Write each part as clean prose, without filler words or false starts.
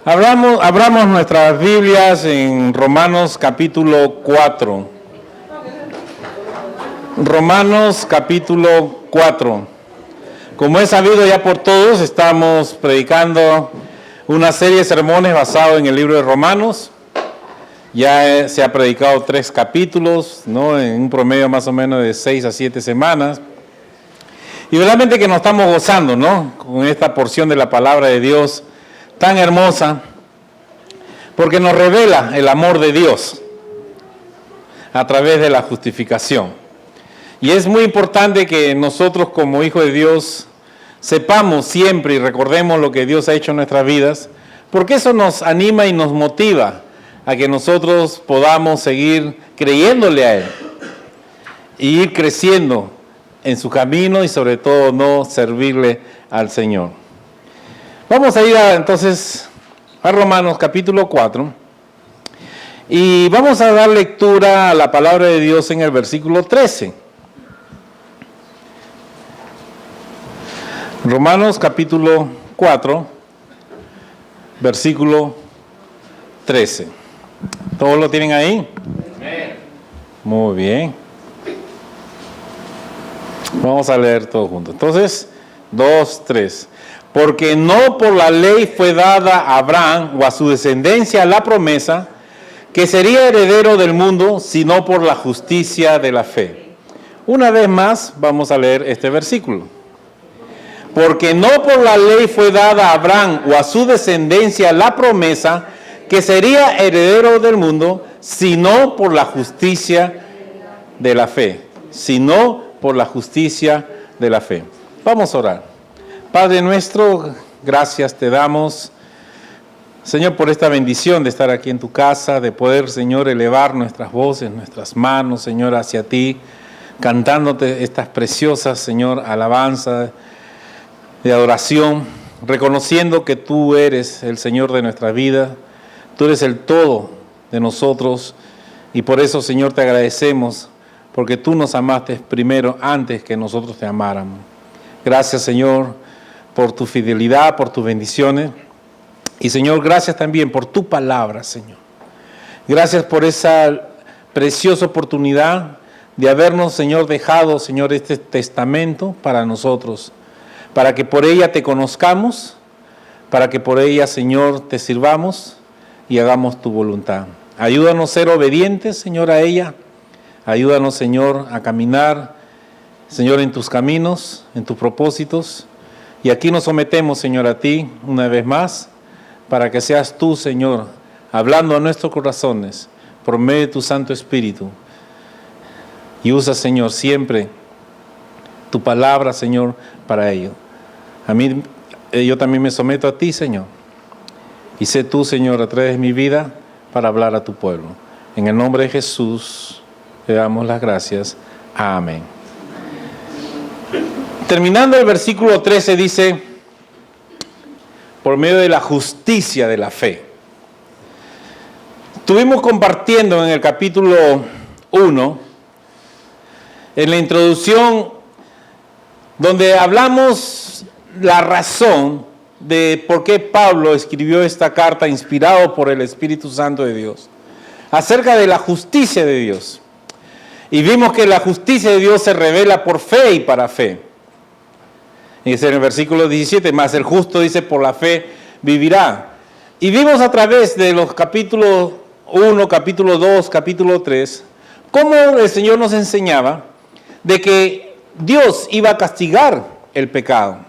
Abramos nuestras Biblias en Romanos capítulo 4. Romanos capítulo 4. Como es sabido ya por todos, estamos predicando una serie de sermones basado en el libro de Romanos. Ya se ha predicado 3 capítulos, ¿no? En un promedio más o menos de 6 a 7 semanas. Y realmente que nos estamos gozando, ¿no? Con esta porción de la palabra de Dios tan hermosa, porque nos revela el amor de Dios a través de la justificación. Y es muy importante que nosotros como hijos de Dios sepamos siempre y recordemos lo que Dios ha hecho en nuestras vidas, porque eso nos anima y nos motiva a que nosotros podamos seguir creyéndole a Él y ir creciendo en su camino y sobre todo no servirle al Señor. Vamos a ir entonces a Romanos capítulo 4 y vamos a dar lectura a la palabra de Dios en el versículo 13. Romanos capítulo 4, versículo 13. ¿Todos lo tienen ahí? Muy bien. Vamos a leer todo junto. Entonces, 2, 3. Porque no por la ley fue dada a Abraham o a su descendencia la promesa que sería heredero del mundo, sino por la justicia de la fe. Una vez más vamos a leer este versículo. Porque no por la ley fue dada a Abraham o a su descendencia la promesa que sería heredero del mundo, sino por la justicia de la fe. Sino por la justicia de la fe. Vamos a orar. Padre nuestro, gracias te damos, Señor, por esta bendición de estar aquí en tu casa, de poder, Señor, elevar nuestras voces, nuestras manos, Señor, hacia ti, cantándote estas preciosas, Señor, alabanzas de adoración, reconociendo que tú eres el Señor de nuestra vida, tú eres el todo de nosotros, y por eso, Señor, te agradecemos, porque tú nos amaste primero antes que nosotros te amáramos. Gracias, Señor, por tu fidelidad, por tus bendiciones. Y, Señor, gracias también por tu palabra, Señor. Gracias por esa preciosa oportunidad de habernos, Señor, dejado, Señor, este testamento para nosotros, para que por ella te conozcamos, para que por ella, Señor, te sirvamos y hagamos tu voluntad. Ayúdanos a ser obedientes, Señor, a ella. Ayúdanos, Señor, a caminar, Señor, en tus caminos, en tus propósitos. Y aquí nos sometemos, Señor, a ti una vez más, para que seas tú, Señor, hablando a nuestros corazones por medio de tu Santo Espíritu. Y usa, Señor, siempre tu palabra, Señor, para ello. A mí, yo también me someto a ti, Señor. Y sé tú, Señor, a través de mi vida, para hablar a tu pueblo. En el nombre de Jesús, le damos las gracias. Amén. Terminando el versículo 13 dice, por medio de la justicia de la fe. Estuvimos compartiendo en el capítulo 1, en la introducción, donde hablamos la razón de por qué Pablo escribió esta carta inspirado por el Espíritu Santo de Dios, acerca de la justicia de Dios. Y vimos que la justicia de Dios se revela por fe y para fe. Dice en el versículo 17, más el justo dice, por la fe vivirá. Y vimos a través de los capítulos 1, capítulo 2, capítulo 3, cómo el Señor nos enseñaba de que Dios iba a castigar el pecado,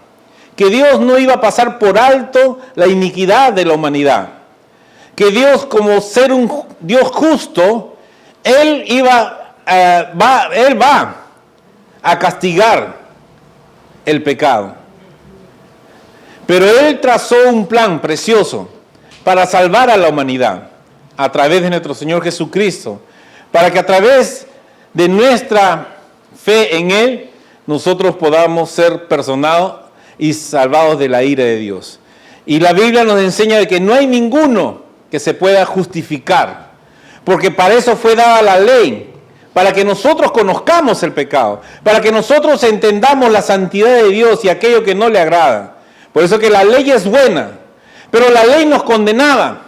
que Dios no iba a pasar por alto la iniquidad de la humanidad, que Dios, como ser un Dios justo, Él va a castigar el pecado. Pero Él trazó un plan precioso para salvar a la humanidad a través de nuestro Señor Jesucristo, para que a través de nuestra fe en Él nosotros podamos ser perdonados y salvados de la ira de Dios. Y la Biblia nos enseña de que no hay ninguno que se pueda justificar, porque para eso fue dada la ley, para que nosotros conozcamos el pecado, para que nosotros entendamos la santidad de Dios y aquello que no le agrada. Por eso que la ley es buena, Pero la ley nos condenaba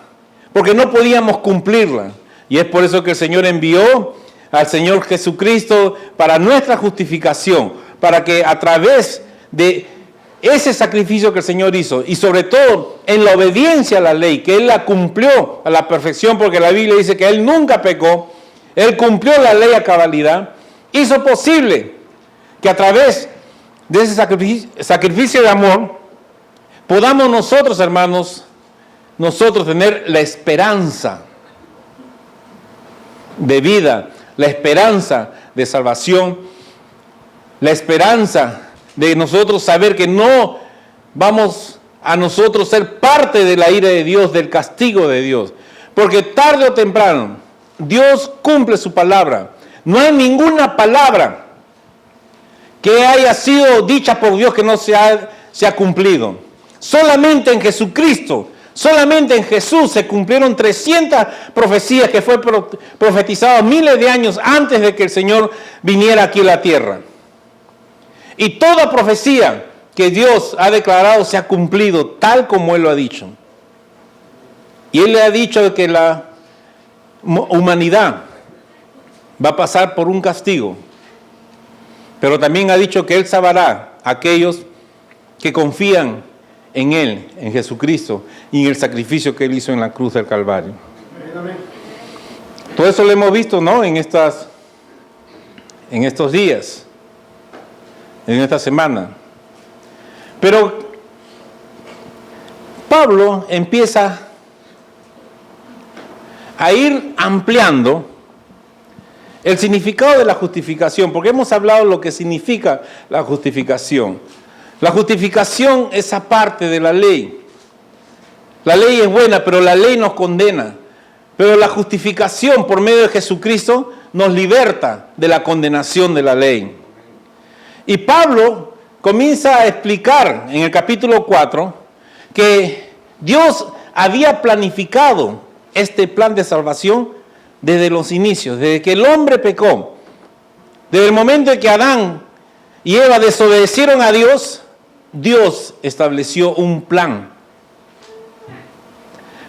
porque no podíamos cumplirla. Y es por eso que el Señor envió al Señor Jesucristo para nuestra justificación, para que a través de ese sacrificio que el Señor hizo, y sobre todo en la obediencia a la ley, que Él la cumplió a la perfección, porque la Biblia dice que Él nunca pecó, Él cumplió la ley a cabalidad, hizo posible que a través de ese sacrificio de amor podamos nosotros, hermanos, nosotros tener la esperanza de vida, la esperanza de salvación, la esperanza de nosotros saber que no vamos a nosotros ser parte de la ira de Dios, del castigo de Dios. Porque tarde o temprano, Dios cumple su palabra. No hay ninguna palabra que haya sido dicha por Dios que no se ha cumplido. Solamente en Jesucristo, solamente en Jesús se cumplieron 300 profecías que fue profetizado miles de años antes de que el Señor viniera aquí a la tierra. Y toda profecía que Dios ha declarado se ha cumplido tal como Él lo ha dicho. Y Él le ha dicho que la humanidad va a pasar por un castigo. Pero también ha dicho que Él salvará a aquellos que confían en Él, en Jesucristo, y en el sacrificio que Él hizo en la cruz del Calvario. Todo eso lo hemos visto, ¿no? En estos días, en esta semana. Pero Pablo empieza a ir ampliando el significado de la justificación, porque hemos hablado de lo que significa la justificación. La justificación es aparte de la ley. La ley es buena, pero la ley nos condena. Pero la justificación por medio de Jesucristo nos liberta de la condenación de la ley. Y Pablo comienza a explicar en el capítulo 4 que Dios había planificado este plan de salvación desde los inicios, desde que el hombre pecó, desde el momento en que Adán y Eva desobedecieron a Dios, Dios estableció un plan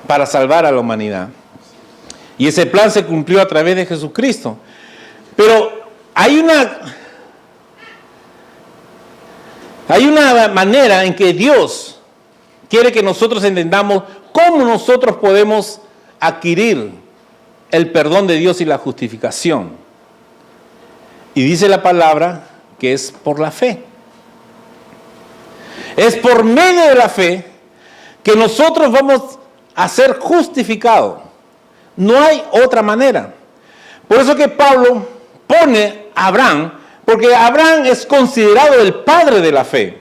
para salvar a la humanidad. Y ese plan se cumplió a través de Jesucristo. Pero hay una manera en que Dios quiere que nosotros entendamos cómo nosotros podemos adquirir el perdón de Dios y la justificación. Y dice la palabra que es por la fe. Es por medio de la fe que nosotros vamos a ser justificados. No hay otra manera. Por eso que Pablo pone a Abraham, porque Abraham es considerado el padre de la fe.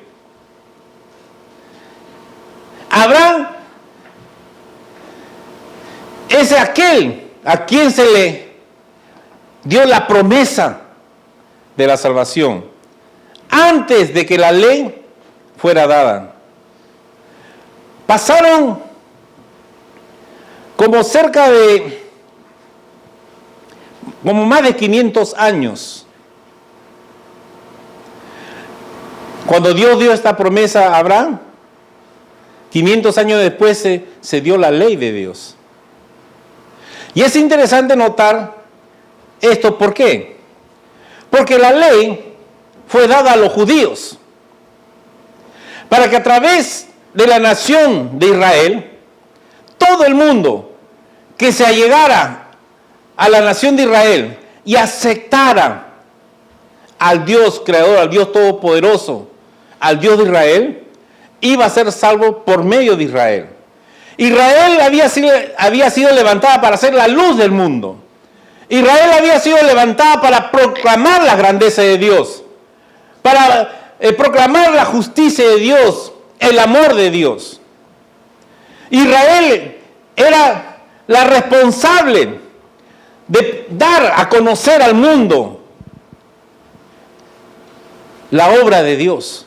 Abraham es aquel a quien se le dio la promesa de la salvación antes de que la ley fuera dada. Pasaron como más de 500 años cuando Dios dio esta promesa a Abraham. 500 años después se dio la ley de Dios. Y es interesante notar esto, ¿por qué? Porque la ley fue dada a los judíos para que a través de la nación de Israel, todo el mundo que se allegara a la nación de Israel y aceptara al Dios creador, al Dios todopoderoso, al Dios de Israel, iba a ser salvo por medio de Israel. Israel había sido levantada para ser la luz del mundo. Israel había sido levantada para proclamar la grandeza de Dios, para proclamar la justicia de Dios, el amor de Dios. Israel era la responsable de dar a conocer al mundo la obra de Dios.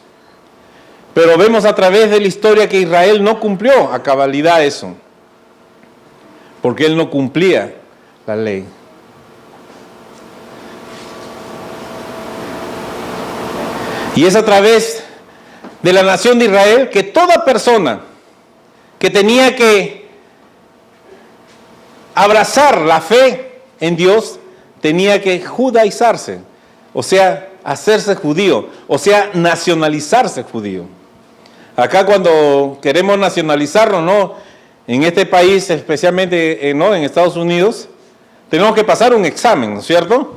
Pero vemos a través de la historia que Israel no cumplió a cabalidad eso, porque él no cumplía la ley. Y es a través de la nación de Israel que toda persona que tenía que abrazar la fe en Dios, tenía que judaizarse, o sea, hacerse judío, o sea, nacionalizarse judío. Acá cuando queremos nacionalizarnos, ¿no?, en este país, especialmente ¿no?, en Estados Unidos, tenemos que pasar un examen, ¿no es cierto?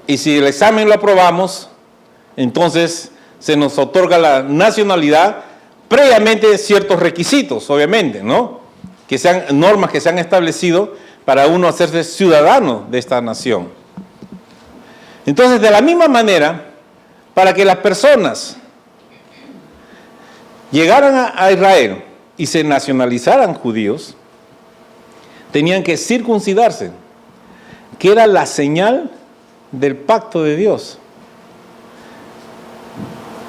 Y si el examen lo aprobamos, entonces se nos otorga la nacionalidad, previamente ciertos requisitos, obviamente, ¿no?, que sean normas que se han establecido para uno hacerse ciudadano de esta nación. Entonces, de la misma manera, para que las personas llegaran a Israel y se nacionalizaran judíos, tenían que circuncidarse, que era la señal del pacto de Dios.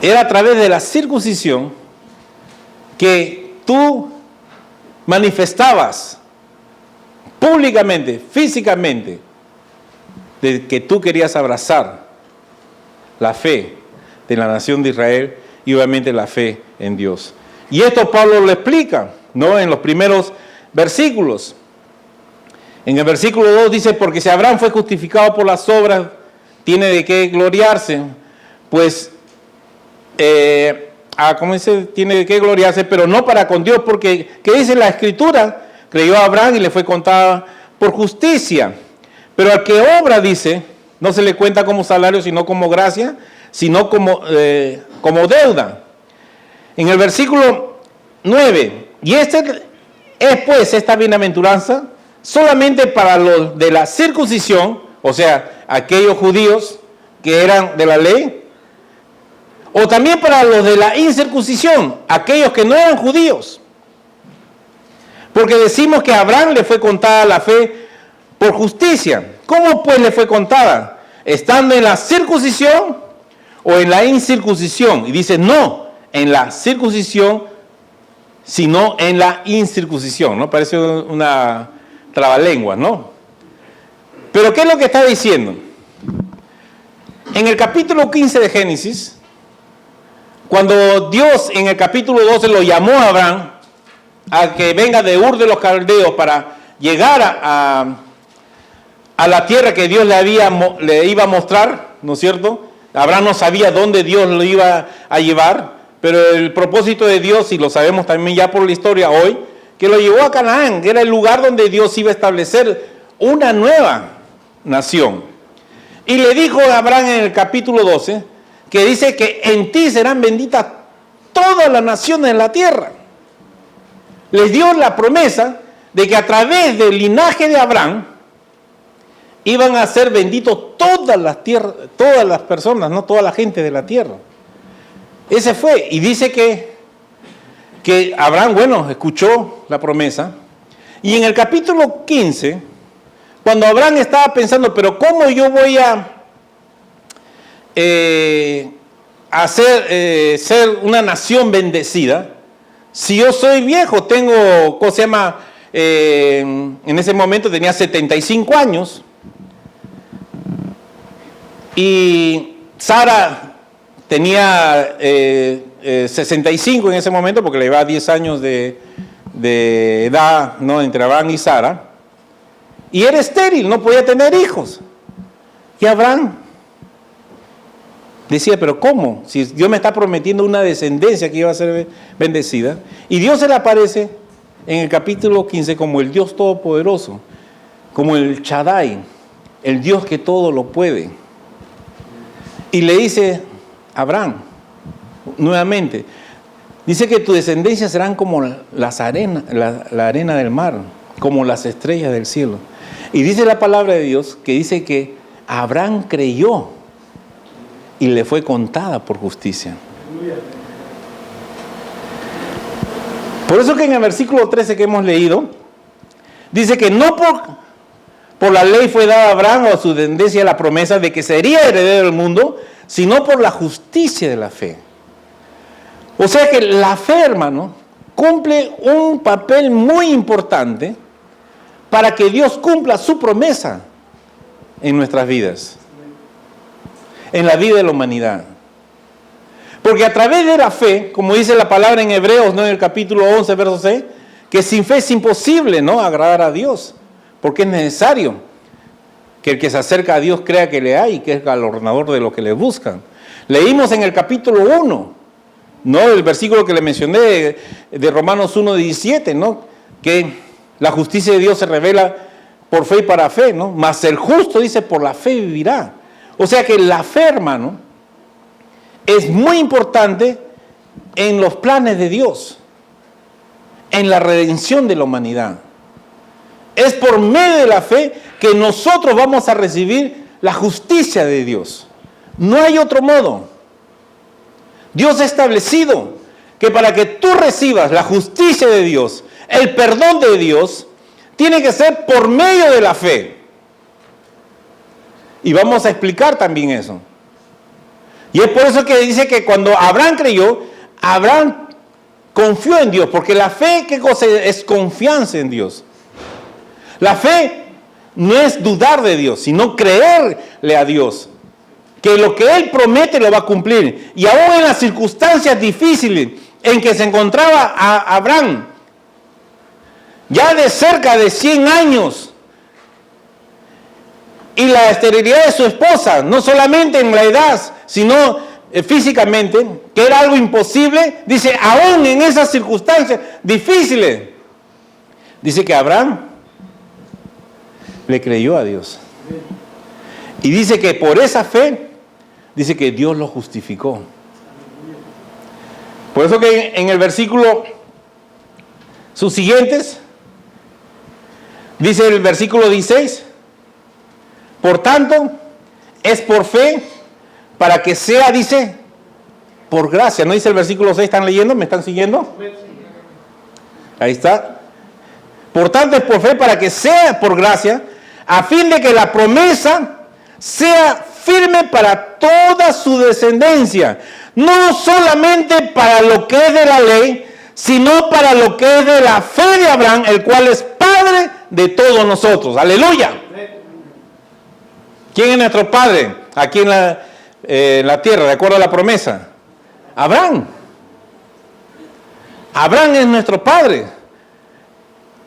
Era a través de la circuncisión que tú manifestabas públicamente, físicamente, de que tú querías abrazar la fe de la nación de Israel y obviamente la fe en Dios. Y esto Pablo lo explica, ¿no?, en los primeros versículos. En el versículo 2 dice, porque si Abraham fue justificado por las obras, tiene de qué gloriarse, pues, ¿cómo dice? Tiene de qué gloriarse, pero no para con Dios, porque, ¿qué dice la Escritura? Creyó a Abraham y le fue contada por justicia. Pero al que obra, dice, no se le cuenta como salario, sino como gracia, sino como deuda. En el versículo 9, y este es pues esta bienaventuranza solamente para los de la circuncisión, o sea, aquellos judíos que eran de la ley, o también para los de la incircuncisión, aquellos que no eran judíos. Porque decimos que a Abraham le fue contada la fe por justicia. ¿Cómo pues le fue contada? ¿Estando en la circuncisión o en la incircuncisión? Y dice, no, en la circuncisión, sino en la incircuncisión, ¿no? Parece una trabalengua, ¿no? Pero ¿qué es lo que está diciendo? En el capítulo 15 de Génesis, cuando Dios en el capítulo 12 lo llamó a Abraham a que venga de Ur de los Caldeos para llegar a la tierra que Dios le iba a mostrar, ¿no es cierto? Abraham no sabía dónde Dios lo iba a llevar, pero el propósito de Dios, y lo sabemos también ya por la historia hoy, que lo llevó a Canaán, que era el lugar donde Dios iba a establecer una nueva nación. Y le dijo a Abraham en el capítulo 12, que dice que en ti serán benditas todas las naciones de la tierra. Les dio la promesa de que a través del linaje de Abraham iban a ser benditos todas las personas, no toda la gente de la tierra. Ese fue, y dice que Abraham, bueno, escuchó la promesa, y en el capítulo 15, cuando Abraham estaba pensando, pero ¿cómo yo voy a ser una nación bendecida si yo soy viejo? Tengo, ¿cómo se llama? En ese momento tenía 75 años, y Sara tenía 65 en ese momento, porque le llevaba 10 años de edad, ¿no?, entre Abraham y Sara, y era estéril, no podía tener hijos. Y Abraham decía, pero ¿cómo? Si Dios me está prometiendo una descendencia que iba a ser bendecida. Y Dios se le aparece en el capítulo 15 como el Dios Todopoderoso, como el Shaddai, el Dios que todo lo puede. Y le dice a Abraham, nuevamente, dice que tu descendencia serán como las arenas, la arena del mar, como las estrellas del cielo. Y dice la palabra de Dios que dice que Abraham creyó y le fue contada por justicia. Por eso que en el versículo 13 que hemos leído, dice que no por la ley fue dada a Abraham o a su descendencia la promesa de que sería heredero del mundo, sino por la justicia de la fe. O sea que la fe, hermano, cumple un papel muy importante para que Dios cumpla su promesa en nuestras vidas, en la vida de la humanidad. Porque a través de la fe, como dice la palabra en Hebreos, ¿no? En el capítulo 11, verso 6, que sin fe es imposible, ¿no?, agradar a Dios. Porque es necesario que el que se acerca a Dios crea que le hay y que es galardonador de los que le buscan. Leímos en el capítulo 1, ¿no?, el versículo que le mencioné de Romanos 1:17, ¿no?, que la justicia de Dios se revela por fe y para fe, ¿no? Mas el justo, dice, por la fe vivirá. O sea que la fe, hermano, es muy importante en los planes de Dios, en la redención de la humanidad. Es por medio de la fe que nosotros vamos a recibir la justicia de Dios. No hay otro modo. Dios ha establecido que para que tú recibas la justicia de Dios, el perdón de Dios, tiene que ser por medio de la fe. Y vamos a explicar también eso. Y es por eso que dice que cuando Abraham creyó, Abraham confió en Dios, porque la fe, ¿qué cosa es? Confianza en Dios. La fe no es dudar de Dios, sino creerle a Dios, que lo que Él promete lo va a cumplir. Y aún en las circunstancias difíciles en que se encontraba Abraham, ya de cerca de 100 años, y la esterilidad de su esposa, no solamente en la edad, sino físicamente, que era algo imposible, dice, aún en esas circunstancias difíciles, dice que Abraham le creyó a Dios. Y dice que por esa fe, dice que Dios lo justificó. Por eso que en el versículo sus siguientes, dice el versículo 16, por tanto, es por fe, para que sea, dice, por gracia. ¿No dice el versículo 6? ¿Están leyendo? ¿Me están siguiendo? Ahí está. Por tanto, es por fe, para que sea por gracia, a fin de que la promesa sea firme para toda su descendencia. No solamente para lo que es de la ley, sino para lo que es de la fe de Abraham, el cual es Padre de todos nosotros. ¡Aleluya! ¿Quién es nuestro Padre aquí en la tierra, de acuerdo a la promesa? Abraham. Abraham es nuestro Padre,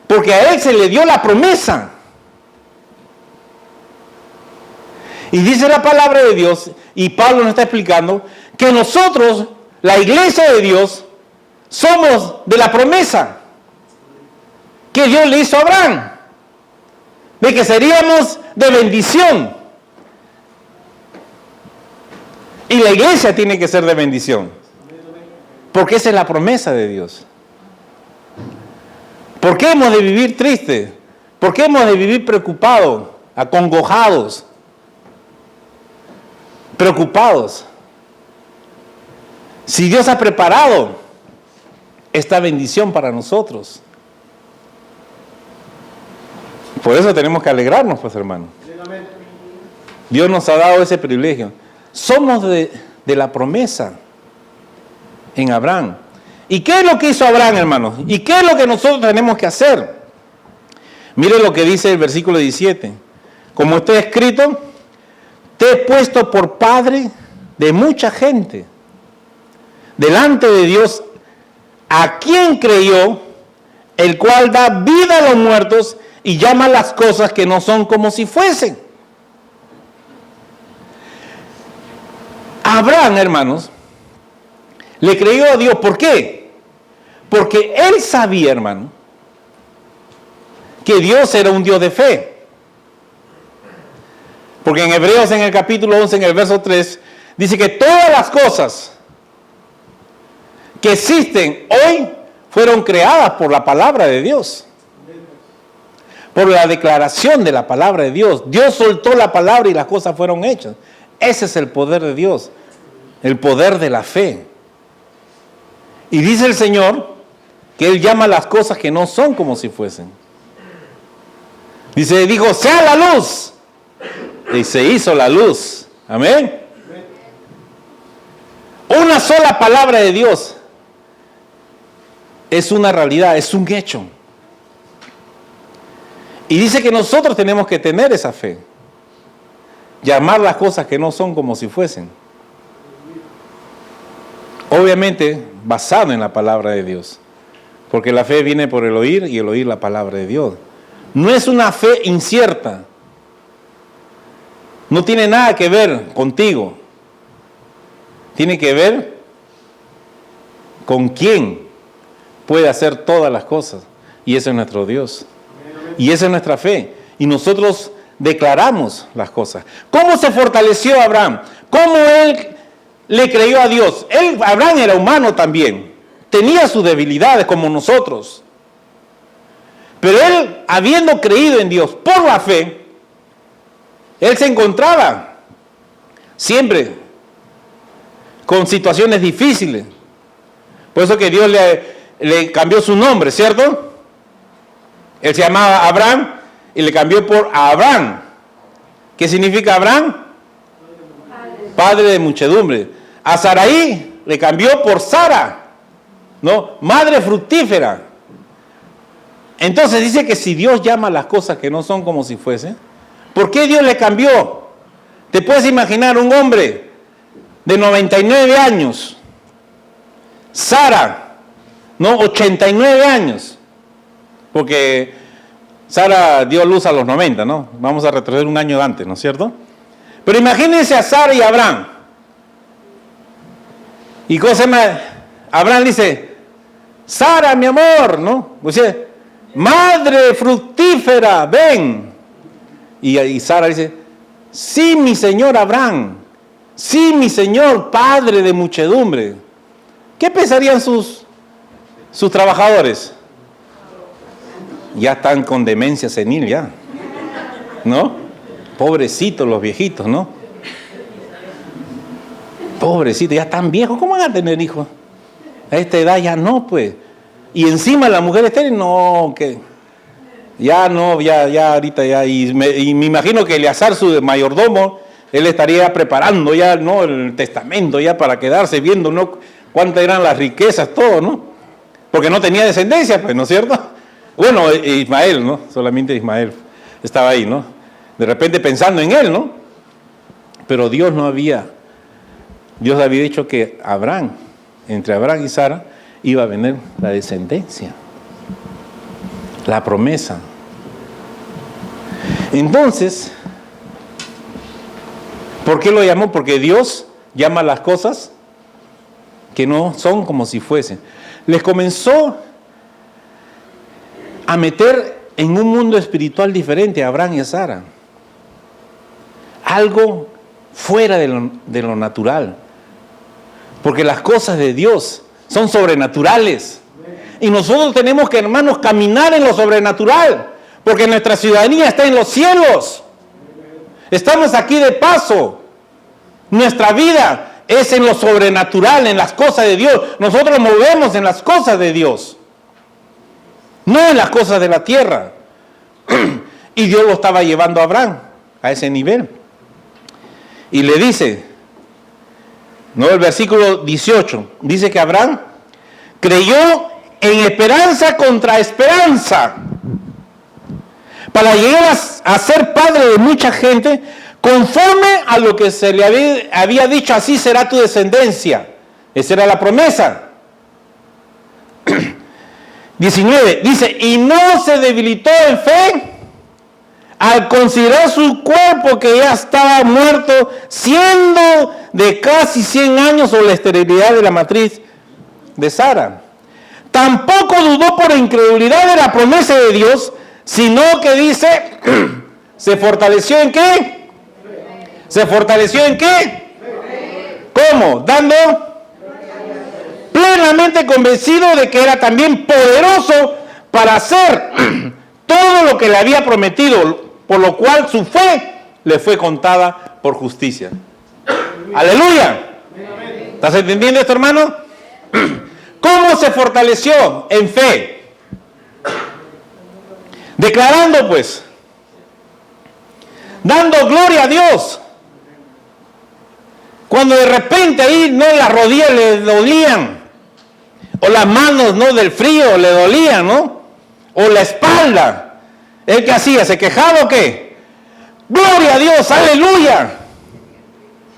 porque a él se le dio la promesa. Y dice la palabra de Dios, y Pablo nos está explicando, que nosotros, la iglesia de Dios, somos de la promesa que Dios le hizo a Abraham, de que seríamos de bendición. Y la iglesia tiene que ser de bendición, porque esa es la promesa de Dios. ¿Por qué hemos de vivir tristes? ¿Por qué hemos de vivir preocupados, acongojados, preocupados? Si Dios ha preparado esta bendición para nosotros. Por eso tenemos que alegrarnos, pues, hermanos. Dios nos ha dado ese privilegio. Somos de la promesa en Abraham. ¿Y qué es lo que hizo Abraham, hermanos? ¿Y qué es lo que nosotros tenemos que hacer? Mire lo que dice el versículo 17. Como está escrito, te he puesto por padre de mucha gente, delante de Dios, a quien creyó, el cual da vida a los muertos y llama las cosas que no son como si fuesen. Abraham, hermanos, le creyó a Dios. ¿Por qué? Porque él sabía, hermano, que Dios era un Dios de fe. Porque en Hebreos, en el capítulo 11, en el verso 3, dice que todas las cosas que existen hoy fueron creadas por la palabra de Dios, por la declaración de la palabra de Dios. Dios soltó la palabra y las cosas fueron hechas. Ese es el poder de Dios, el poder de la fe. Y dice el Señor que Él llama las cosas que no son como si fuesen. Dice, dijo, sea la luz. Y se hizo la luz. Amén. Una sola palabra de Dios es una realidad, es un hecho. Y dice que nosotros tenemos que tener esa fe. Llamar las cosas que no son como si fuesen. obviamente basado en la palabra de Dios, porque la fe viene por el oír y el oír la palabra de Dios. No es una fe incierta, no tiene nada que ver contigo, tiene que ver con quién puede hacer todas las cosas, y ese es nuestro Dios, y esa es nuestra fe, y nosotros declaramos las cosas. ¿Cómo se fortaleció Abraham? ¿Cómo él le creyó a Dios? Abraham era humano también, tenía sus debilidades como nosotros, pero él, habiendo creído en Dios por la fe, él se encontraba siempre con situaciones difíciles. Por eso que Dios le cambió su nombre, ¿cierto? Él se llamaba Abraham y le cambió por Abraham. ¿Qué significa Abraham? Padre de muchedumbre. A Sarai le cambió por Sara, ¿no? Madre fructífera. Entonces dice que si Dios llama las cosas que no son como si fuesen, ¿por qué Dios le cambió? ¿Te puedes imaginar un hombre de 99 años? Sara, ¿no? 89 años. Porque Sara dio luz a los 90, ¿no? Vamos a retroceder un año antes, ¿no es cierto? Pero imagínense a Sara y a Abraham. ¿Y cómo se llama? Abraham dice, Sara, mi amor, ¿no? Dice, madre fructífera, ven. Y Sara dice, sí, mi señor Abraham, sí, mi señor padre de muchedumbre. ¿Qué pensarían sus trabajadores? Ya están con demencia senil ya, ¿no? Pobrecitos los viejitos, ¿no? Pobrecitos, ya están viejos, ¿cómo van a tener hijos? A esta edad ya no, pues. Y encima la mujer estéril, no, que ya no, ya ahorita ya. Y me imagino que Eleazar, su mayordomo, él estaría preparando ya, ¿no? El testamento ya para quedarse viendo, ¿no? Cuántas eran las riquezas, todo, ¿no? Porque no tenía descendencia, pues, ¿no es cierto? Bueno, Ismael, ¿no? Solamente Ismael estaba ahí, ¿no? De repente pensando en él, ¿no? Pero Dios había dicho que Abraham, entre Abraham y Sara, iba a venir la descendencia, la promesa. Entonces, ¿por qué lo llamó? Porque Dios llama las cosas que no son como si fuesen. Les comenzó a meter en un mundo espiritual diferente a Abraham y a Sara. Algo fuera de lo natural. Porque las cosas de Dios son sobrenaturales. Y nosotros tenemos que, hermanos, caminar en lo sobrenatural. Porque nuestra ciudadanía está en los cielos. Estamos aquí de paso. Nuestra vida es en lo sobrenatural, en las cosas de Dios. Nosotros nos movemos en las cosas de Dios, no en las cosas de la tierra. Y Dios lo estaba llevando a Abraham a ese nivel. Y le dice, ¿no? El versículo 18, dice que Abraham creyó en esperanza contra esperanza, para llegar a ser padre de mucha gente, conforme a lo que se le había dicho, así será tu descendencia. Esa era la promesa. 19, dice, y no se debilitó en fe al considerar su cuerpo que ya estaba muerto, siendo de casi 100 años, o la esterilidad de la matriz de Sara. Tampoco dudó por incredulidad de la promesa de Dios, sino que dice, ¿se fortaleció en qué? ¿Se fortaleció en qué? ¿Cómo? Dando plenamente convencido de que era también poderoso para hacer todo lo que le había prometido, por lo cual su fe le fue contada por justicia. ¡Aleluya! ¿Estás entendiendo esto, hermano? ¿Cómo se fortaleció en fe? Declarando, pues, dando gloria a Dios. Cuando de repente ahí, no, las rodillas le dolían, o las manos, no, del frío le dolían, ¿no? O la espalda. ¿Él qué hacía? ¿Se quejaba o qué? ¡Gloria a Dios! ¡Aleluya!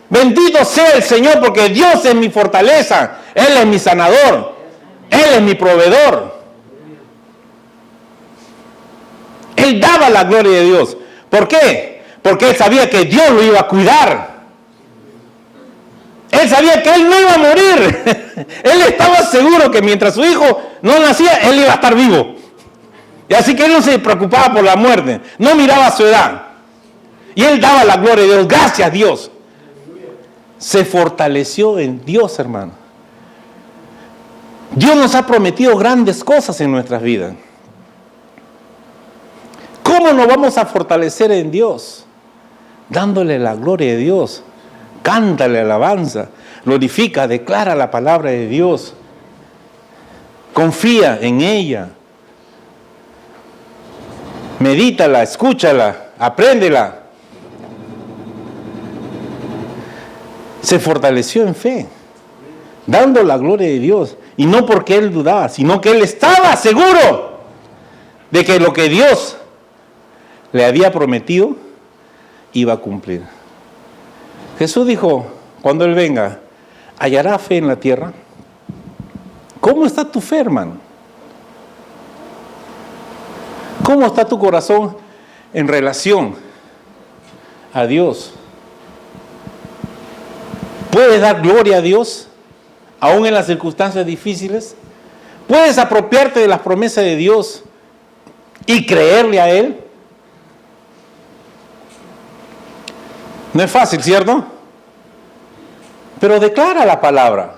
Bendito sea el Señor, porque Dios es mi fortaleza. Él es mi sanador. Él es mi proveedor. Él daba la gloria de Dios. ¿Por qué? Porque él sabía que Dios lo iba a cuidar. Él sabía que él no iba a morir. Él estaba seguro que mientras su hijo no nacía, él iba a estar vivo. Y así que él no se preocupaba por la muerte. No miraba su edad. Y él daba la gloria de Dios. Gracias a Dios. Se fortaleció en Dios, hermano. Dios nos ha prometido grandes cosas en nuestras vidas. ¿Cómo nos vamos a fortalecer en Dios? Dándole la gloria de Dios. Cántale alabanza. Glorifica, declara la palabra de Dios. Confía en ella. Medítala, escúchala, apréndela. Se fortaleció en fe, dando la gloria de Dios. Y no porque él dudaba, sino que él estaba seguro de que lo que Dios le había prometido iba a cumplir. Jesús dijo, cuando él venga, ¿hallará fe en la tierra? ¿Cómo está tu fe, hermano? ¿Cómo está tu corazón en relación a Dios? ¿Puedes dar gloria a Dios aún en las circunstancias difíciles? ¿Puedes apropiarte de las promesas de Dios y creerle a Él? No es fácil, ¿cierto? Pero declara la palabra.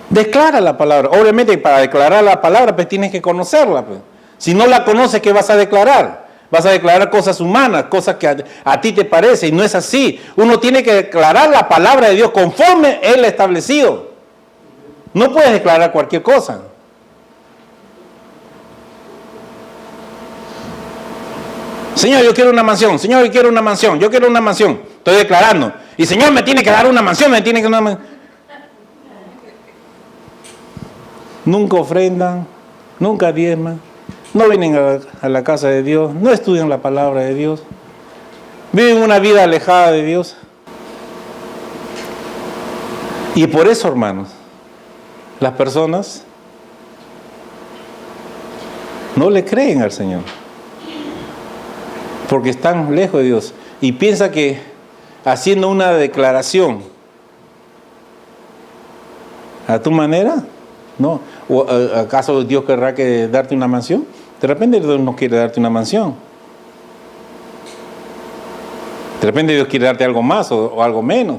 Declara la palabra. Obviamente para declarar la palabra pues tienes que conocerla. Pues. Si no la conoces, ¿qué vas a declarar? Vas a declarar cosas humanas, cosas que a ti te parece, y no es así. Uno tiene que declarar la palabra de Dios conforme Él ha establecido. No puedes declarar cualquier cosa. Señor, yo quiero una mansión. Señor, yo quiero una mansión. Yo quiero una mansión. Estoy declarando. Y Señor, me tiene que dar una mansión, me tiene que dar una mansión. Nunca ofrendan, nunca diezman. No vienen a la casa de Dios, no estudian la palabra de Dios, viven una vida alejada de Dios. Y por eso, hermanos, las personas no le creen al Señor, porque están lejos de Dios y piensa que haciendo una declaración a tu manera, no. ¿O acaso Dios querrá que darte una mansión? De repente Dios no quiere darte una mansión. De repente Dios quiere darte algo más o algo menos.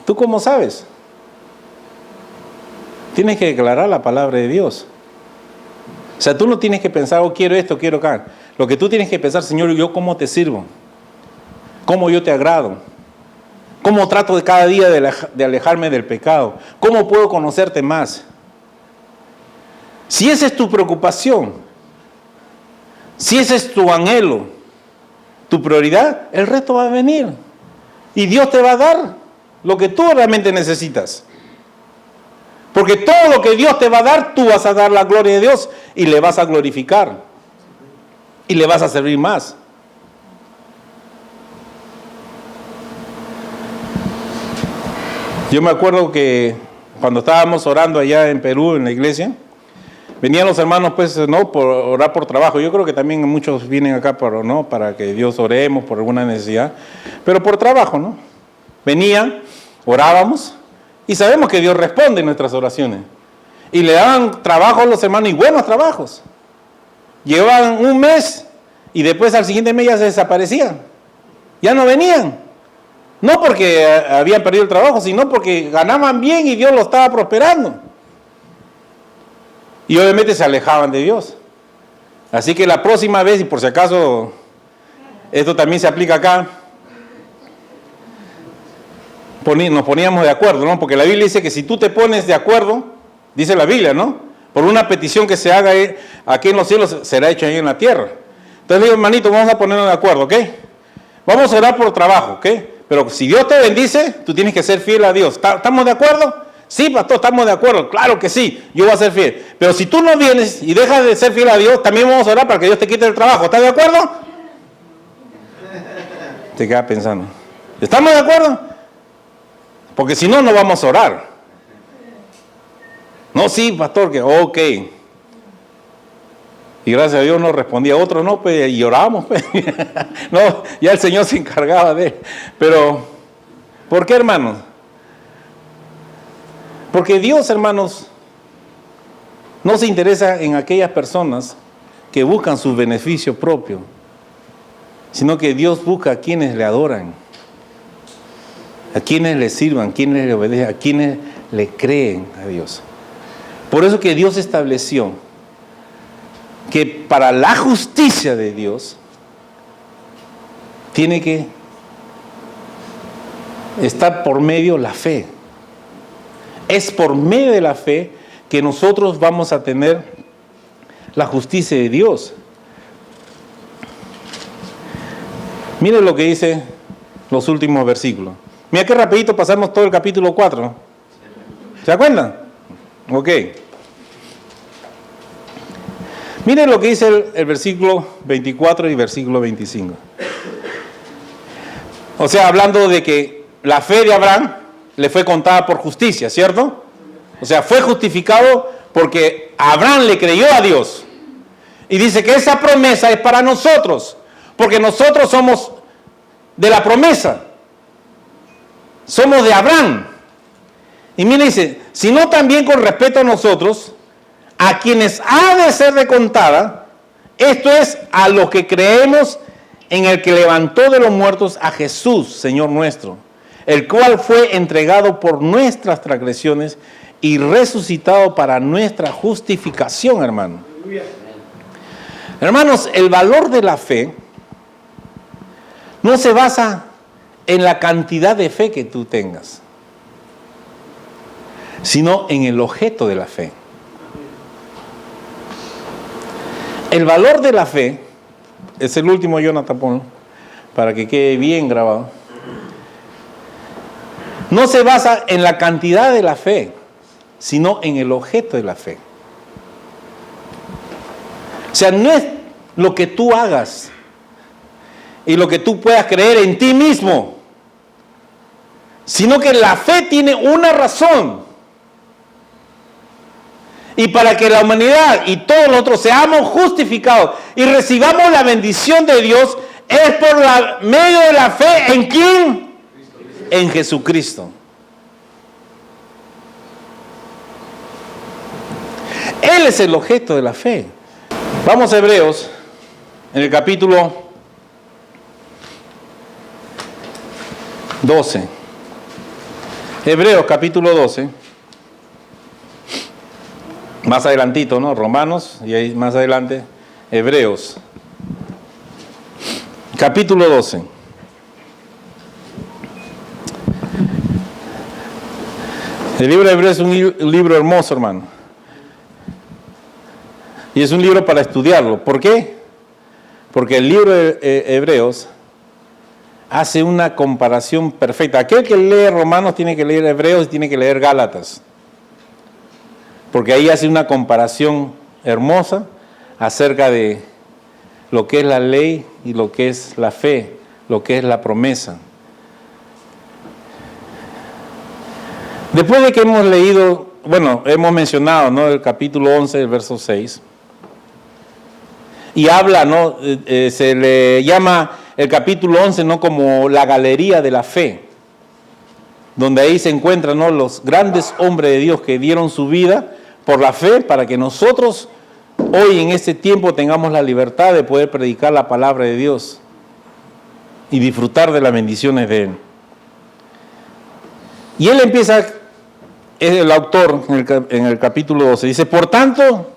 ¿Tú cómo sabes? Tienes que declarar la palabra de Dios. O sea, tú no tienes que pensar, oh, quiero esto, quiero acá. Lo que tú tienes que pensar, Señor, ¿yo cómo te sirvo? ¿Cómo yo te agrado? ¿Cómo trato de cada día de alejarme del pecado? ¿Cómo puedo conocerte más? Si esa es tu preocupación, si ese es tu anhelo, tu prioridad, el resto va a venir. Y Dios te va a dar lo que tú realmente necesitas. Porque todo lo que Dios te va a dar, tú vas a dar la gloria de Dios y le vas a glorificar. Y le vas a servir más. Yo me acuerdo que cuando estábamos orando allá en Perú, en la iglesia, venían los hermanos, pues, no, por orar por trabajo. Yo creo que también muchos vienen acá para que Dios oremos por alguna necesidad, pero por trabajo, ¿no? Venían, orábamos, y sabemos que Dios responde en nuestras oraciones. Y le daban trabajo a los hermanos, y buenos trabajos. Llevaban un mes, y después al siguiente mes ya se desaparecían. Ya no venían. No porque habían perdido el trabajo, sino porque ganaban bien y Dios lo estaba prosperando. Y obviamente se alejaban de Dios. Así que la próxima vez, y por si acaso esto también se aplica acá, nos poníamos de acuerdo, ¿no? Porque la Biblia dice que si tú te pones de acuerdo, dice la Biblia, ¿no? Por una petición que se haga aquí en los cielos, será hecha ahí en la tierra. Entonces digo, hermanito, vamos a ponernos de acuerdo, ¿ok? Vamos a orar por trabajo, ¿ok? Pero si Dios te bendice, tú tienes que ser fiel a Dios. ¿Estamos de acuerdo? Sí, pastor, estamos de acuerdo. Claro que sí, yo voy a ser fiel. Pero si tú no vienes y dejas de ser fiel a Dios, también vamos a orar para que Dios te quite el trabajo. ¿Estás de acuerdo? Te quedas pensando. ¿Estamos de acuerdo? Porque si no, no vamos a orar. No, sí, pastor, que ok. Y gracias a Dios no respondía. Otro no, pues, y orábamos. Pues. No, ya el Señor se encargaba de él. Pero, ¿por qué, hermanos? Porque Dios, hermanos, no se interesa en aquellas personas que buscan su beneficio propio, sino que Dios busca a quienes le adoran, a quienes le sirvan, a quienes le obedecen, a quienes le creen a Dios. Por eso que Dios estableció que para la justicia de Dios tiene que estar por medio la fe. Es por medio de la fe que nosotros vamos a tener la justicia de Dios. Miren lo que dice los últimos versículos. Mira qué rapidito pasamos todo el capítulo 4, ¿no? ¿Se acuerdan? Ok. Miren lo que dice el versículo 24 y versículo 25. O sea, hablando de que la fe de Abraham le fue contada por justicia, ¿cierto? O sea, fue justificado porque Abraham le creyó a Dios. Y dice que esa promesa es para nosotros, porque nosotros somos de la promesa. Somos de Abraham. Y mire, dice, sino también con respecto a nosotros, a quienes ha de ser recontada, esto es, a los que creemos en el que levantó de los muertos a Jesús, Señor nuestro, el cual fue entregado por nuestras transgresiones y resucitado para nuestra justificación, hermano. Hermanos, el valor de la fe no se basa en la cantidad de fe que tú tengas, sino en el objeto de la fe. El valor de la fe, es el último Jonathan, ponlo, para que quede bien grabado, no se basa en la cantidad de la fe, sino en el objeto de la fe. O sea, no es lo que tú hagas y lo que tú puedas creer en ti mismo, sino que la fe tiene una razón. Y para que la humanidad y todos nosotros seamos justificados y recibamos la bendición de Dios, es por medio de la fe, ¿en quién? En Jesucristo. Él es el objeto de la fe. Vamos a Hebreos, en el capítulo 12. Hebreos, capítulo 12. Más adelantito, ¿no? Romanos, y ahí más adelante, Hebreos. Capítulo 12. El libro de Hebreos es un libro hermoso, hermano. Y es un libro para estudiarlo. ¿Por qué? Porque el libro de Hebreos hace una comparación perfecta. Aquel que lee Romanos tiene que leer Hebreos y tiene que leer Gálatas. Porque ahí hace una comparación hermosa acerca de lo que es la ley y lo que es la fe, lo que es la promesa. Después de que hemos leído, bueno, hemos mencionado, ¿no?, el capítulo 11, el verso 6, y habla, ¿no?, se le llama el capítulo 11, ¿no?, como la galería de la fe, donde ahí se encuentran, ¿no?, los grandes hombres de Dios que dieron su vida por la fe para que nosotros hoy en este tiempo tengamos la libertad de poder predicar la palabra de Dios y disfrutar de las bendiciones de Él. Y él empieza, es el autor en el capítulo 12, dice, por tanto,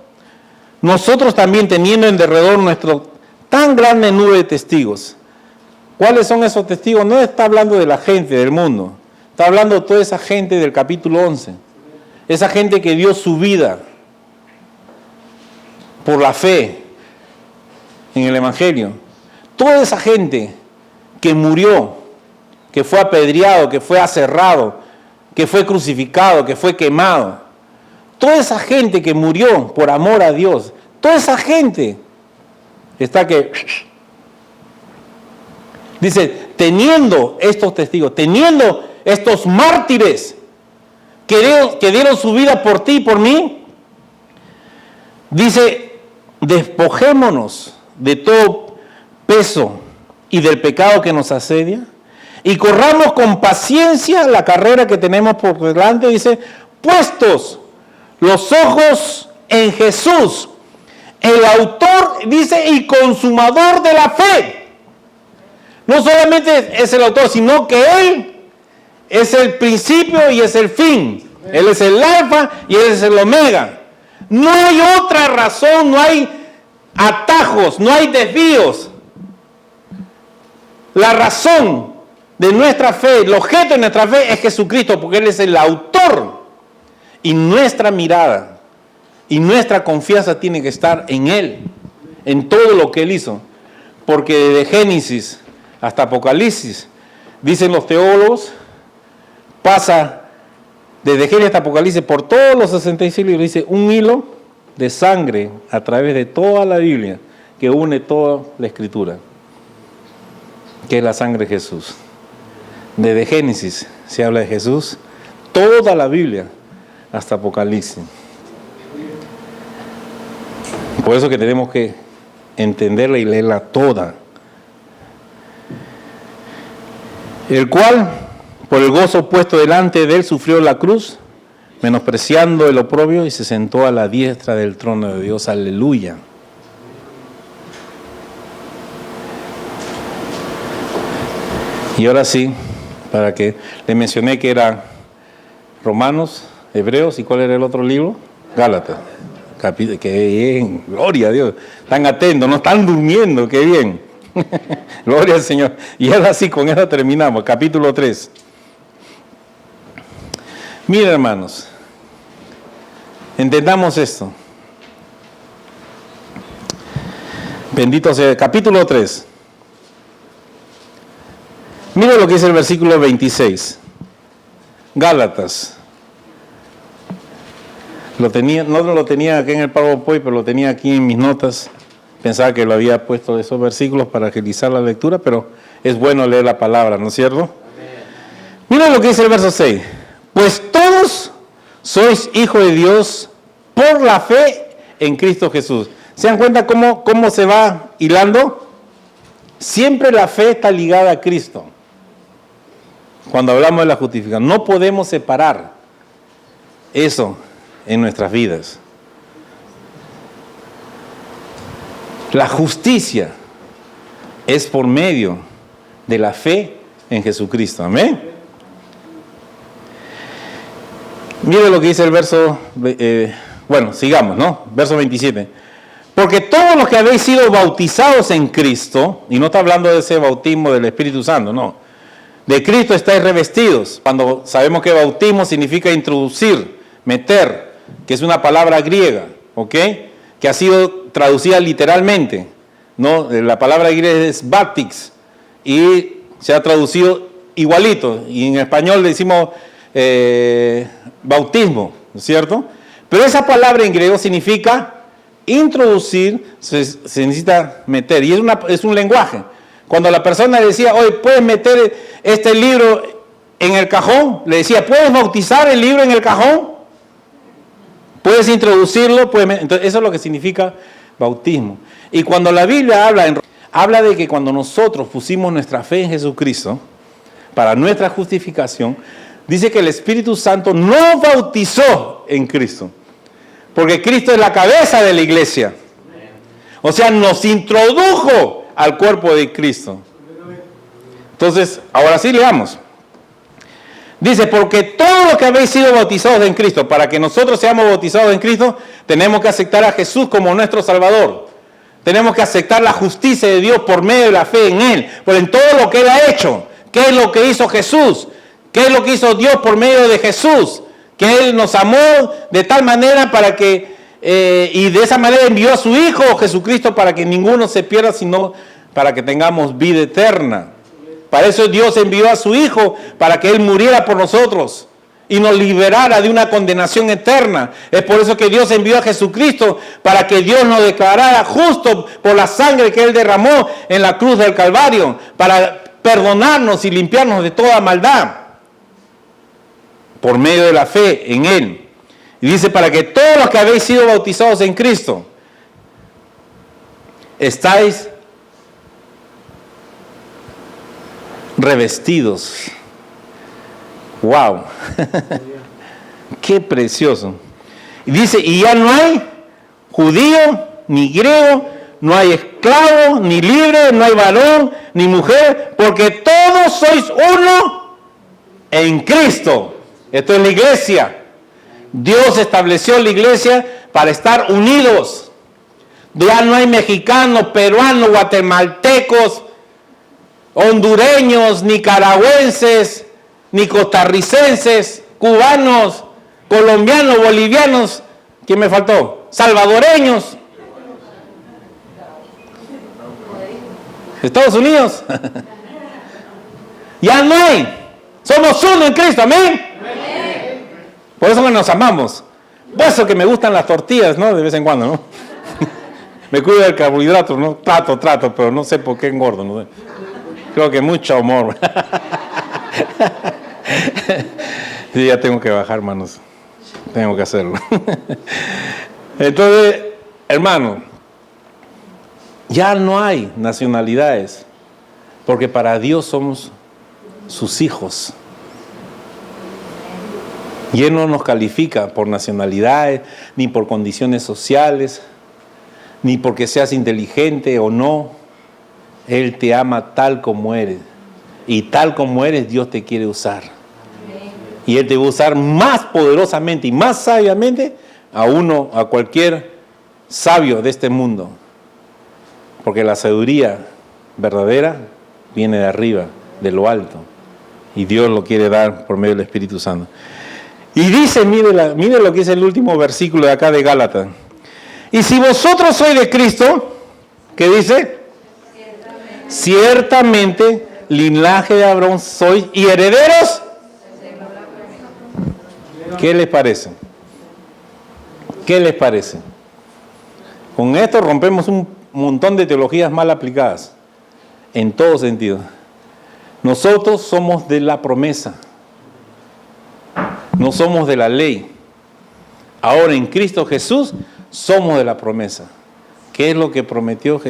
nosotros también teniendo en derredor nuestro tan grande nube de testigos. ¿Cuáles son esos testigos? No está hablando de la gente del mundo, está hablando de toda esa gente del capítulo 11. Esa gente que dio su vida por la fe en el Evangelio. Toda esa gente que murió, que fue apedreado, que fue aserrado, que fue crucificado, que fue quemado. Toda esa gente que murió por amor a Dios, toda esa gente está que... Dice, teniendo estos testigos, teniendo estos mártires que dieron su vida por ti y por mí. Dice, despojémonos de todo peso y del pecado que nos asedia y corramos con paciencia la carrera que tenemos por delante. Dice, puestos los ojos en Jesús, el autor, dice, y consumador de la fe. No solamente es el autor, sino que Él es el principio y es el fin. Él es el alfa y Él es el omega. No hay otra razón, no hay atajos, no hay desvíos. La razón de nuestra fe, el objeto de nuestra fe es Jesucristo, porque Él es el autor. Y nuestra mirada y nuestra confianza tiene que estar en Él, en todo lo que Él hizo. Porque desde Génesis hasta Apocalipsis, dicen los teólogos, pasa desde Génesis hasta Apocalipsis por todos los 66 libros, dice un hilo de sangre a través de toda la Biblia que une toda la Escritura, que es la sangre de Jesús. Desde Génesis se habla de Jesús, toda la Biblia hasta Apocalipsis. Por eso que tenemos que entenderla y leerla toda. El cual, por el gozo puesto delante de él, sufrió la cruz, menospreciando el oprobio, y se sentó a la diestra del trono de Dios. Aleluya. Y ahora sí, para que le mencioné que era Romanos, Hebreos, ¿y cuál era el otro libro? Gálatas. Qué bien, gloria a Dios. Están atentos, no están durmiendo, qué bien. Gloria al Señor. Y ahora sí, con eso terminamos. Capítulo 3. Miren, hermanos, entendamos esto. Bendito sea. Capítulo 3. Miren lo que dice el versículo 26. Gálatas. No lo tenía aquí en el PowerPoint, pero lo tenía aquí en mis notas. Pensaba que lo había puesto esos versículos para agilizar la lectura, pero es bueno leer la palabra, ¿no es cierto? Mira lo que dice el verso 6. Pues todos sois hijos de Dios por la fe en Cristo Jesús. ¿Se dan cuenta cómo se va hilando? Siempre la fe está ligada a Cristo. Cuando hablamos de la justificación, no podemos separar eso en nuestras vidas. La justicia es por medio de la fe en Jesucristo. Amén. Mire lo que dice el verso, sigamos, ¿no? Verso 27. Porque todos los que habéis sido bautizados en Cristo, y no está hablando de ese bautismo del Espíritu Santo, no. De Cristo estáis revestidos. Cuando sabemos que bautismo significa introducir, meter, que es una palabra griega, ¿ok? Que ha sido traducida literalmente, ¿no? La palabra griega es baptix y se ha traducido igualito, y en español le decimos bautismo, ¿no es cierto? Pero esa palabra en griego significa introducir, se necesita meter, y es un lenguaje. Cuando la persona decía, oye, ¿puedes meter este libro en el cajón? Le decía, ¿puedes bautizar el libro en el cajón? ¿Puedes introducirlo? Entonces, eso es lo que significa bautismo. Y cuando la Biblia habla de que cuando nosotros pusimos nuestra fe en Jesucristo, para nuestra justificación, dice que el Espíritu Santo nos bautizó en Cristo. Porque Cristo es la cabeza de la iglesia. O sea, nos introdujo al cuerpo de Cristo. Entonces, ahora sí leamos. Dice, porque todos los que habéis sido bautizados en Cristo, para que nosotros seamos bautizados en Cristo, tenemos que aceptar a Jesús como nuestro Salvador. Tenemos que aceptar la justicia de Dios por medio de la fe en Él, por en todo lo que Él ha hecho. ¿Qué es lo que hizo Jesús? ¿Qué es lo que hizo Dios por medio de Jesús? Que Él nos amó de tal manera para que, y de esa manera envió a su Hijo Jesucristo para que ninguno se pierda, sino para que tengamos vida eterna. Para eso Dios envió a su Hijo, para que Él muriera por nosotros y nos liberara de una condenación eterna. Es por eso que Dios envió a Jesucristo, para que Dios nos declarara justo por la sangre que Él derramó en la cruz del Calvario, para perdonarnos y limpiarnos de toda maldad. por medio de la fe en Él. Y dice, para que todos los que habéis sido bautizados en Cristo, estáis revestidos. ¡Wow! ¡Qué precioso! Y dice, y ya no hay judío ni griego, no hay esclavo ni libre, no hay varón ni mujer, porque todos sois uno en Cristo. Esto es la iglesia. Dios estableció la iglesia para estar unidos. Ya no hay mexicanos, peruanos, guatemaltecos, hondureños, nicaragüenses, ni costarricenses, cubanos, colombianos, bolivianos. ¿Quién me faltó? Salvadoreños. Estados Unidos. Ya no hay. Somos uno en Cristo. Amén. Por eso que nos amamos. Por eso que me gustan las tortillas, ¿no? De vez en cuando, ¿no? Me cuido del carbohidrato, ¿no? Trato, pero no sé por qué engordo, ¿no? Creo que mucho amor. Sí, ya tengo que bajar, hermanos. Tengo que hacerlo. Entonces, hermano, ya no hay nacionalidades, porque para Dios somos sus hijos. Y Él no nos califica por nacionalidades, ni por condiciones sociales, ni porque seas inteligente o no. Él te ama tal como eres. Y tal como eres, Dios te quiere usar. Y Él te va a usar más poderosamente y más sabiamente a cualquier sabio de este mundo. Porque la sabiduría verdadera viene de arriba, de lo alto. Y Dios lo quiere dar por medio del Espíritu Santo. Y dice, mire lo que es el último versículo de acá de Gálatas. Y si vosotros sois de Cristo, ¿qué dice? Ciertamente, linaje de Abraham sois y herederos. ¿Qué les parece? ¿Qué les parece? Con esto rompemos un montón de teologías mal aplicadas, en todo sentido. Nosotros somos de la promesa. No somos de la ley. Ahora en Cristo Jesús somos de la promesa. ¿Qué es lo que prometió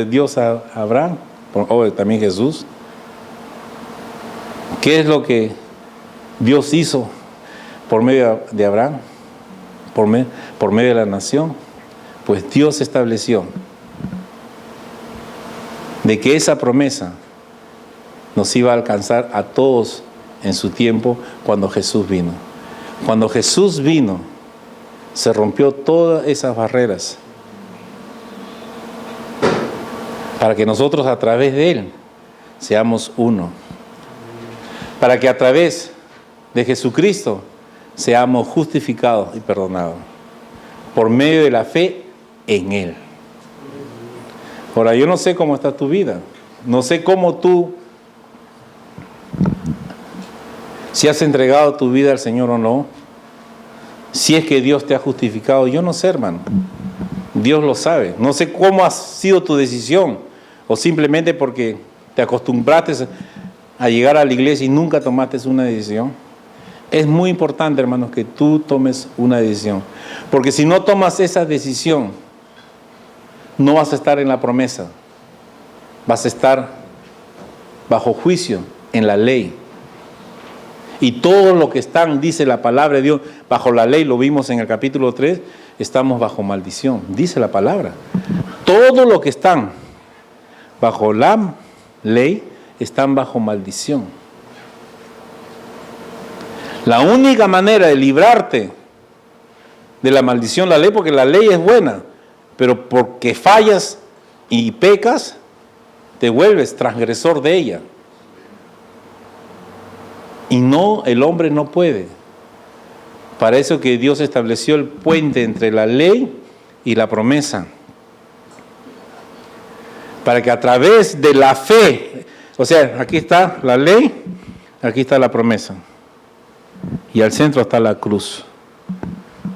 Dios a Abraham? También Jesús. ¿Qué es lo que Dios hizo por medio de Abraham? Por medio de la nación. Pues Dios estableció de que esa promesa nos iba a alcanzar a todos en su tiempo cuando Jesús vino. Cuando Jesús vino, se rompió todas esas barreras para que nosotros a través de Él seamos uno. Para que a través de Jesucristo seamos justificados y perdonados por medio de la fe en Él. Ahora, yo no sé cómo está tu vida, no sé cómo tú, si has entregado tu vida al Señor o no, si es que Dios te ha justificado, yo no sé, hermano. Dios lo sabe. No sé cómo ha sido tu decisión, o simplemente porque te acostumbraste a llegar a la iglesia y nunca tomaste una decisión. Es muy importante, hermanos, que tú tomes una decisión, porque si no tomas esa decisión, no vas a estar en la promesa, vas a estar bajo juicio en la ley. Y todo lo que están, dice la palabra de Dios, bajo la ley, lo vimos en el capítulo 3, estamos bajo maldición, dice la palabra. Todo lo que están bajo la ley, están bajo maldición. La única manera de librarte de la maldición, la ley, porque la ley es buena, pero porque fallas y pecas, te vuelves transgresor de ella. Y no, el hombre no puede. Para eso que Dios estableció el puente entre la ley y la promesa. Para que a través de la fe, o sea, aquí está la ley, aquí está la promesa. Y al centro está la cruz.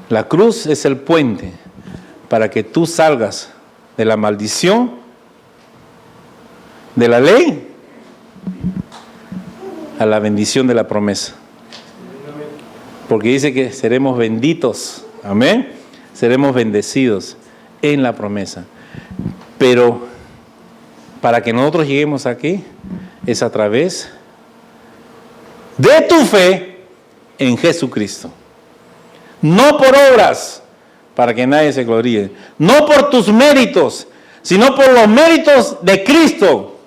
La cruz es el puente para que tú salgas de la maldición de la ley a la bendición de la promesa. Porque dice que seremos benditos, amén, seremos bendecidos en la promesa. Pero para que nosotros lleguemos aquí es a través de tu fe en Jesucristo. No por obras, para que nadie se gloríe. No por tus méritos, sino por los méritos de Cristo.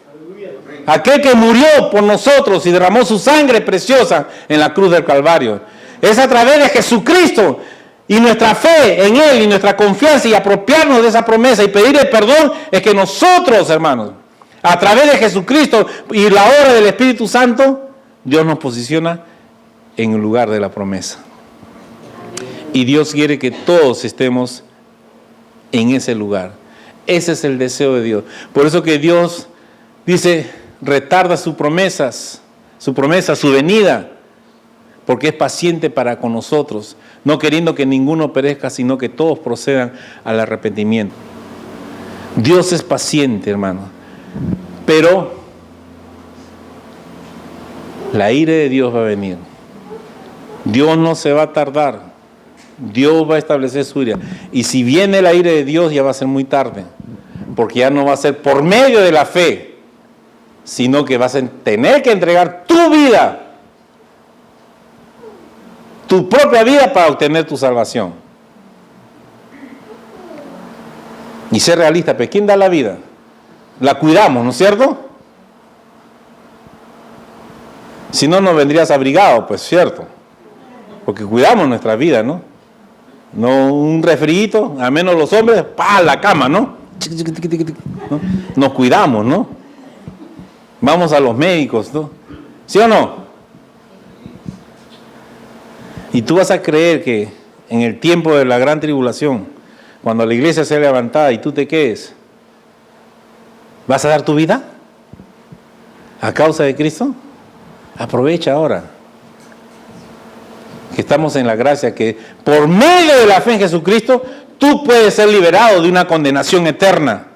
Aquel que murió por nosotros y derramó su sangre preciosa en la cruz del Calvario. Es a través de Jesucristo y nuestra fe en Él y nuestra confianza y apropiarnos de esa promesa y pedirle perdón es que nosotros, hermanos, a través de Jesucristo y la obra del Espíritu Santo, Dios nos posiciona en el lugar de la promesa. Y Dios quiere que todos estemos en ese lugar. Ese es el deseo de Dios. Por eso que Dios dice, retarda sus promesas, su venida, porque es paciente para con nosotros, no queriendo que ninguno perezca, sino que todos procedan al arrepentimiento. Dios es paciente, hermano, pero la ira de Dios va a venir. Dios no se va a tardar. Dios va a establecer su ira. Y si viene la ira de Dios, ya va a ser muy tarde, porque ya no va a ser por medio de la fe, sino que vas a tener que entregar tu vida, tu propia vida, para obtener tu salvación. Y ser realista, pues ¿quién da la vida? La cuidamos, ¿no es cierto? Si no, nos vendrías abrigado, pues cierto, porque cuidamos nuestra vida, ¿no? No un resfriito, al menos los hombres, ¡pa! La cama, ¿no? ¿No? Nos cuidamos, ¿no? Vamos a los médicos, ¿no? ¿Sí o no? Y tú vas a creer que en el tiempo de la gran tribulación, cuando la iglesia sea levantada y tú te quedes, ¿vas a dar tu vida a causa de Cristo? Aprovecha ahora que estamos en la gracia, que por medio de la fe en Jesucristo tú puedes ser liberado de una condenación eterna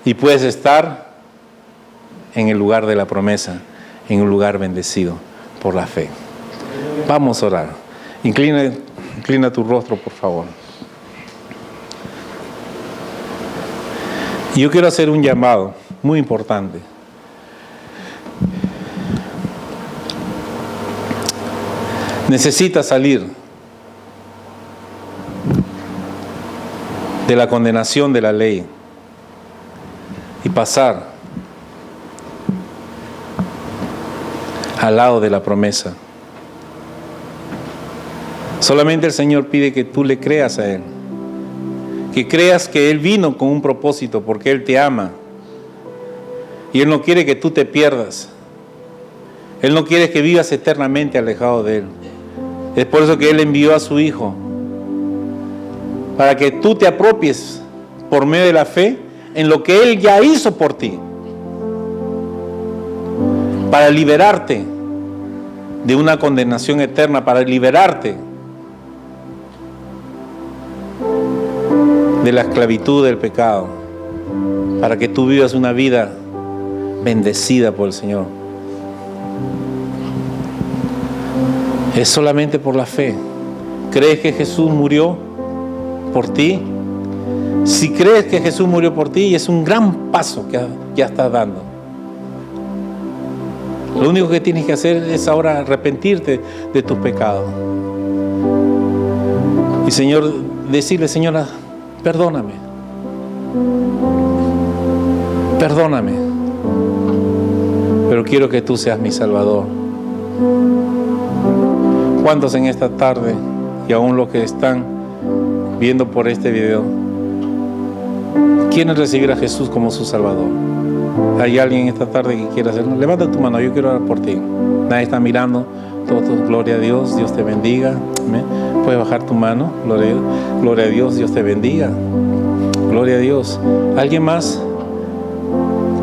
y puedes estar en el lugar de la promesa, en un lugar bendecido por la fe. Vamos a orar. Inclina tu rostro, por favor. Y yo quiero hacer un llamado muy importante. Necesitas salir de la condenación de la ley y pasar al lado de la promesa. Solamente el Señor pide que tú le creas a Él, que creas que Él vino con un propósito, porque Él te ama y Él no quiere que tú te pierdas. Él no quiere que vivas eternamente alejado de Él. Es por eso que Él envió a su Hijo, para que tú te apropies por medio de la fe en lo que Él ya hizo por ti, para liberarte de una condenación eterna, para liberarte de la esclavitud del pecado, para que tú vivas una vida bendecida por el Señor. Es solamente por la fe. ¿Crees que Jesús murió por ti? Si crees que Jesús murió por ti, es un gran paso que ya estás dando. Lo único que tienes que hacer es ahora arrepentirte de tus pecados. Y Señor, decirle, Señora, perdóname. Perdóname. Pero quiero que tú seas mi Salvador. ¿Cuántos en esta tarde, y aún los que están viendo por este video, quieren recibir a Jesús como su Salvador? ¿Hay alguien en esta tarde que quiera hacerlo? Levanta tu mano, yo quiero orar por ti. Nadie está mirando. Todo, gloria a Dios, Dios te bendiga. ¿Amén? Puedes bajar tu mano. Gloria a Dios, Dios te bendiga. Gloria a Dios. ¿Alguien más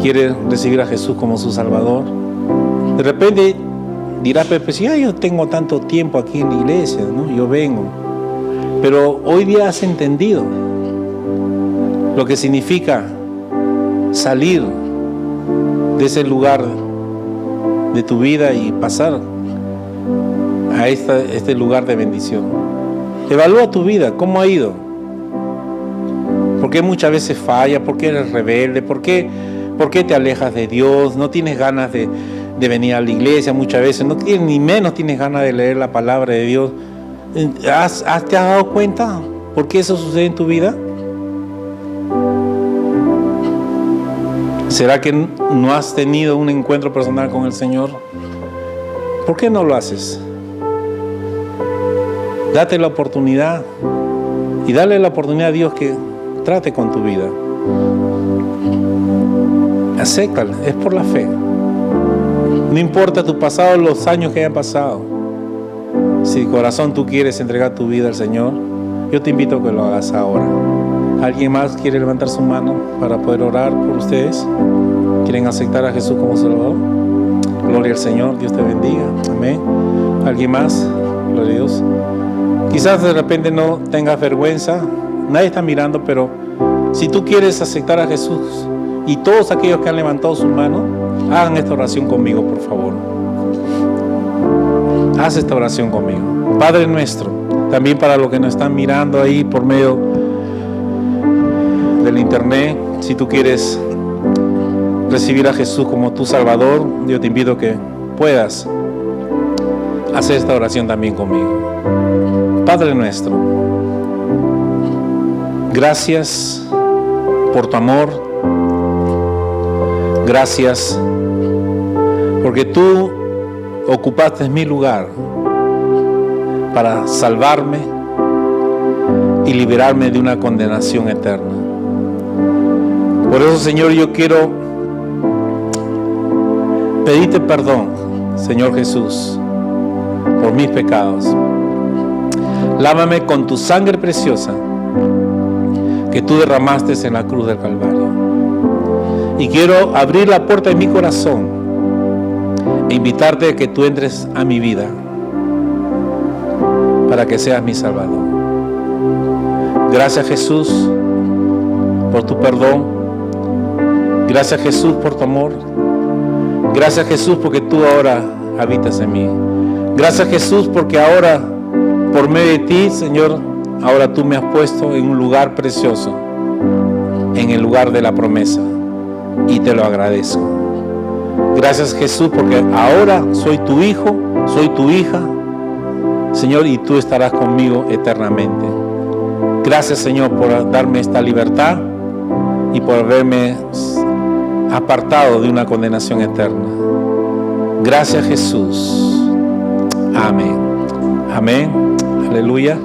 quiere recibir a Jesús como su Salvador? De repente dirás, pues si yo tengo tanto tiempo aquí en la iglesia, ¿no? Yo vengo. Pero hoy día has entendido lo que significa salir de ese lugar de tu vida y pasar a este lugar de bendición. Evalúa tu vida, ¿cómo ha ido? ¿Por qué muchas veces falla? ¿Por qué eres rebelde? ¿Por qué te alejas de Dios? ¿No tienes ganas de venir a la iglesia muchas veces? Ni menos tienes ganas de leer la palabra de Dios. ¿Te has dado cuenta por qué eso sucede en tu vida? ¿Será que no has tenido un encuentro personal con el Señor? ¿Por qué no lo haces? Date la oportunidad y dale la oportunidad a Dios que trate con tu vida. Acéptala, es por la fe. No importa tu pasado, los años que hayan pasado. Si de corazón tú quieres entregar tu vida al Señor, yo te invito a que lo hagas ahora. ¿Alguien más quiere levantar su mano para poder orar por ustedes? ¿Quieren aceptar a Jesús como Salvador? Gloria al Señor, Dios te bendiga. Amén. ¿Alguien más? Gloria a Dios. Quizás de repente no tengas vergüenza, nadie está mirando, pero si tú quieres aceptar a Jesús, y todos aquellos que han levantado su mano, hagan esta oración conmigo, por favor. Haz esta oración conmigo. Padre nuestro, también para los que nos están mirando ahí por medio del internet, si tú quieres recibir a Jesús como tu Salvador, yo te invito a que puedas hacer esta oración también conmigo. Padre nuestro, gracias por tu amor, gracias porque tú ocupaste mi lugar para salvarme y liberarme de una condenación eterna. Por eso, Señor, yo quiero pedirte perdón, Señor Jesús, por mis pecados. Lávame con tu sangre preciosa que tú derramaste en la cruz del Calvario. Y quiero abrir la puerta de mi corazón e invitarte a que tú entres a mi vida para que seas mi Salvador. Gracias, Jesús, por tu perdón. Gracias, Jesús, por tu amor. Gracias, Jesús, porque tú ahora habitas en mí. Gracias, Jesús, porque ahora, por medio de ti, Señor, ahora tú me has puesto en un lugar precioso, en el lugar de la promesa, y te lo agradezco. Gracias, Jesús, porque ahora soy tu hijo, soy tu hija, Señor, y tú estarás conmigo eternamente. Gracias, Señor, por darme esta libertad y por haberme apartado de una condenación eterna. Gracias, Jesús. Amén. Amén. Aleluya.